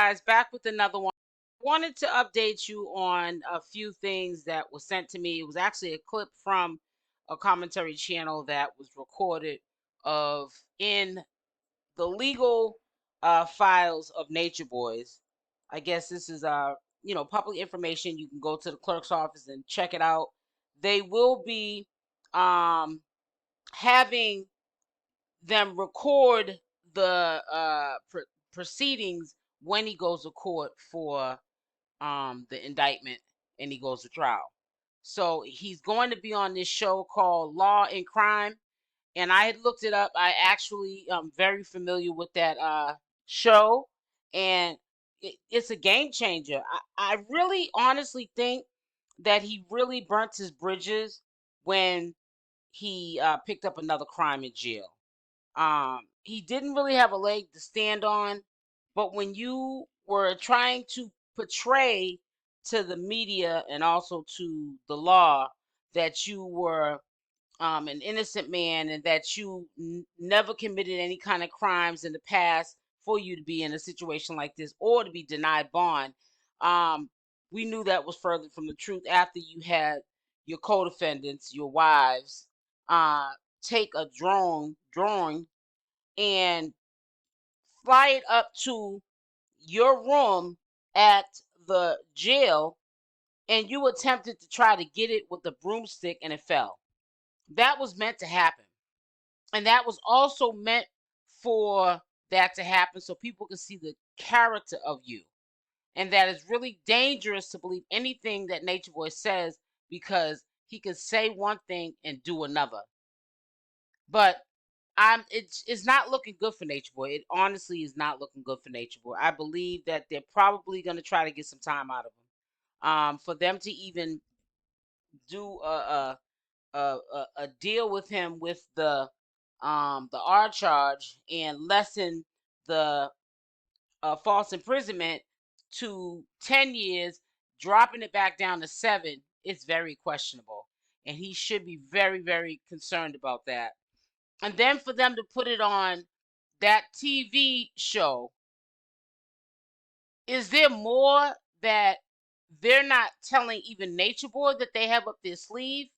Guys, back with another one. Wanted to update you on a few things that was sent to me. It was actually a clip from a commentary channel that was recorded of in the legal files of Nature Boys. I guess this is public information. You can go to the clerk's office and check it out. They will be um having them record the proceedings when he goes to court for the indictment and he goes to trial. So he's going to be on this show called Law and Crime, and I had looked it up. I actually am very familiar with that show, and it's a game changer. I really honestly think that he really burnt his bridges when he picked up another crime in jail. He didn't really have a leg to stand on, but when you were trying to portray to the media and also to the law that you were an innocent man and that you never committed any kind of crimes in the past for you to be in a situation like this or to be denied bond, um, we knew that was further from the truth after you had your co-defendants, your wives, uh, take a drawing and fly it up to your room at the jail, and you attempted to try to get it with the broomstick and it fell. That was meant to happen. And that was also meant for that to happen so people can see the character of you. And that is really dangerous to believe anything that Nature Boy says, because he can say one thing and do another. But it's not looking good for Nature Boy. It honestly is not looking good for Nature Boy. I believe that they're probably going to try to get some time out of him. For them to even do a deal with him with the R charge and lessen the false imprisonment to 10 years, dropping it back down to 7, it's very questionable. And he should be very, very concerned about that. And then for them to put it on that TV show, is there more that they're not telling even Nature Boy that they have up their sleeve?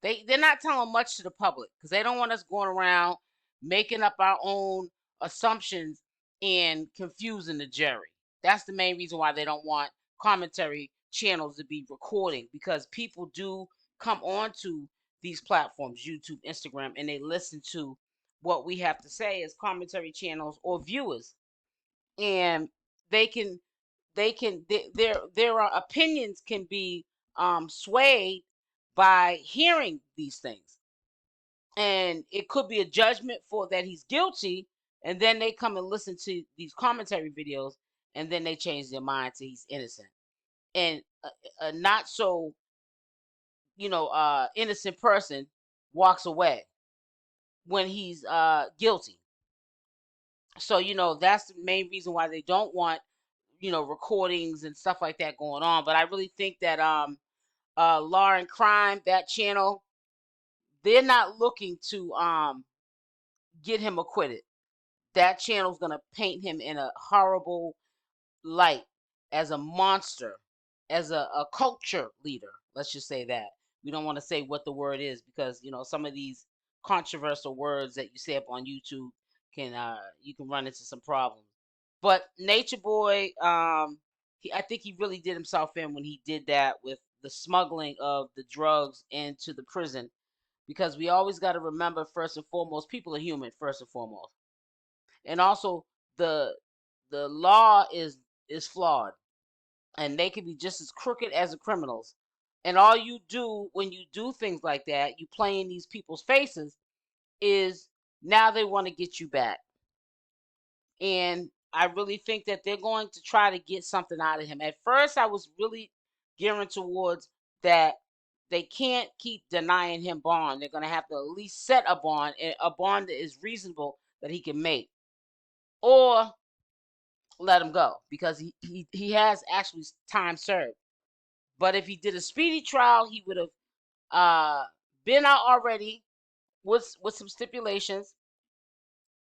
They're not telling much to the public because they don't want us going around making up our own assumptions and confusing the jury. That's the main reason why they don't want commentary channels to be recording, because people do come onto these platforms, YouTube, Instagram, and they listen to what we have to say as commentary channels or viewers, and they can their opinions can be swayed by hearing these things, and it could be a judgment for that he's guilty, and then they come and listen to these commentary videos, and then they change their mind to he's innocent, and a not so innocent person walks away when he's guilty. So that's the main reason why they don't want recordings and stuff like that going on. But I really think that Law and Crime, that channel, they're not looking to get him acquitted. That channel's gonna paint him in a horrible light as a monster, as a culture leader. Let's just say that. We don't want to say what the word is, because some of these controversial words that you say up on YouTube can you can run into some problems. But Nature Boy, I think he really did himself in when he did that with the smuggling of the drugs into the prison, because we always got to remember, first and foremost, people are human first and foremost, and also the the law is flawed, and they can be just as crooked as the criminals. And all you do when you do things like that, you play in these people's faces, is now they want to get you back. And I really think that they're going to try to get something out of him. At first, I was really gearing towards that they can't keep denying him bond. They're going to have to at least set a bond that is reasonable that he can make, or let him go, because he has actually time served. But if he did a speedy trial, he would have been out already with some stipulations,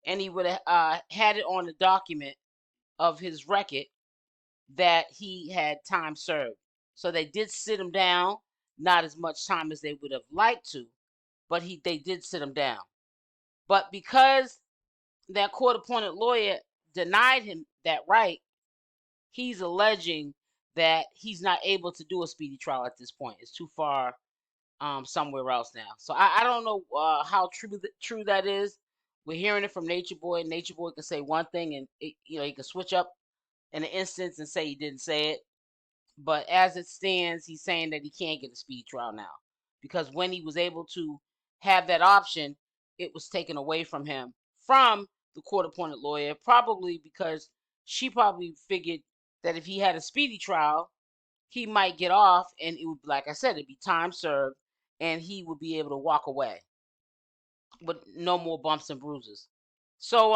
and he would have had it on the document of his record, that he had time served. So they did sit him down, not as much time as they would have liked to, but they did sit him down. But because that court-appointed lawyer denied him that right, he's alleging that he's not able to do a speedy trial at this point. It's too far somewhere else now. So I don't know how true that is. We're hearing it from Nature Boy. Nature Boy can say one thing, and he can switch up in an instance and say he didn't say it. But as it stands, he's saying that he can't get a speedy trial now because when he was able to have that option, it was taken away from him from the court-appointed lawyer, probably because she probably figured that if he had a speedy trial, he might get off, and it would, like I said, it'd be time served, and he would be able to walk away with no more bumps and bruises. So,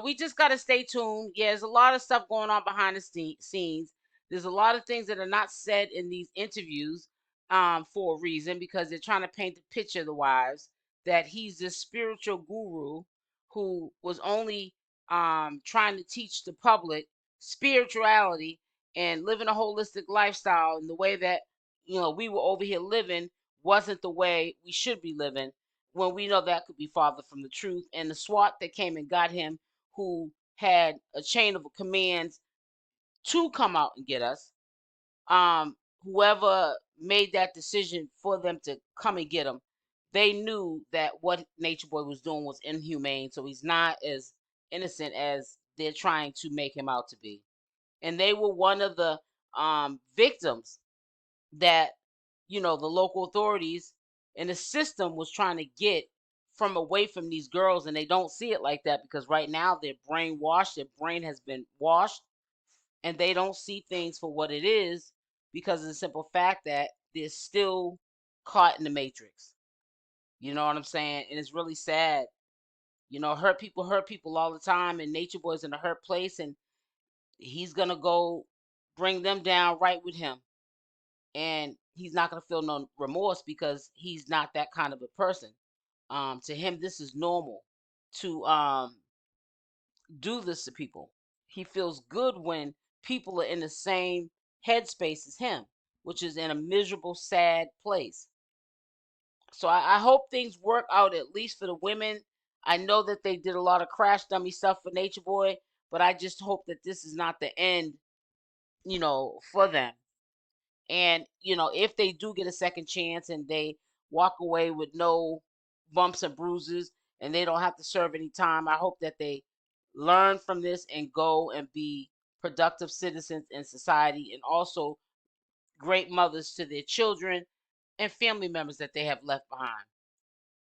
we just got to stay tuned. Yeah, there's a lot of stuff going on behind the scenes. There's a lot of things that are not said in these interviews for a reason, because they're trying to paint the picture of the wives that he's this spiritual guru who was only trying to teach the public spirituality and living a holistic lifestyle, and the way that we were over here living wasn't the way we should be living, when we know that could be farther from the truth. And the SWAT that came and got him, who had a chain of commands to come out and get us, whoever made that decision for them to come and get him, they knew that what Nature Boy was doing was inhumane. So he's not as innocent as they're trying to make him out to be. And they were one of the victims that the local authorities and the system was trying to get from away from these girls, and they don't see it like that because right now they're brainwashed. Their brain has been washed, and they don't see things for what it is because of the simple fact that they're still caught in the matrix. You know what I'm saying? And it's really sad. Hurt people all the time, and Nature Boy's in a hurt place, and he's gonna go bring them down right with him. And he's not going to feel no remorse because he's not that kind of a person. To him, this is normal to do this to people. He feels good when people are in the same headspace as him, which is in a miserable, sad place. So I hope things work out, at least for the women. I know that they did a lot of crash dummy stuff for Nature Boy, but I just hope that this is not the end, for them. And, if they do get a second chance and they walk away with no bumps and bruises and they don't have to serve any time, I hope that they learn from this and go and be productive citizens in society, and also great mothers to their children and family members that they have left behind.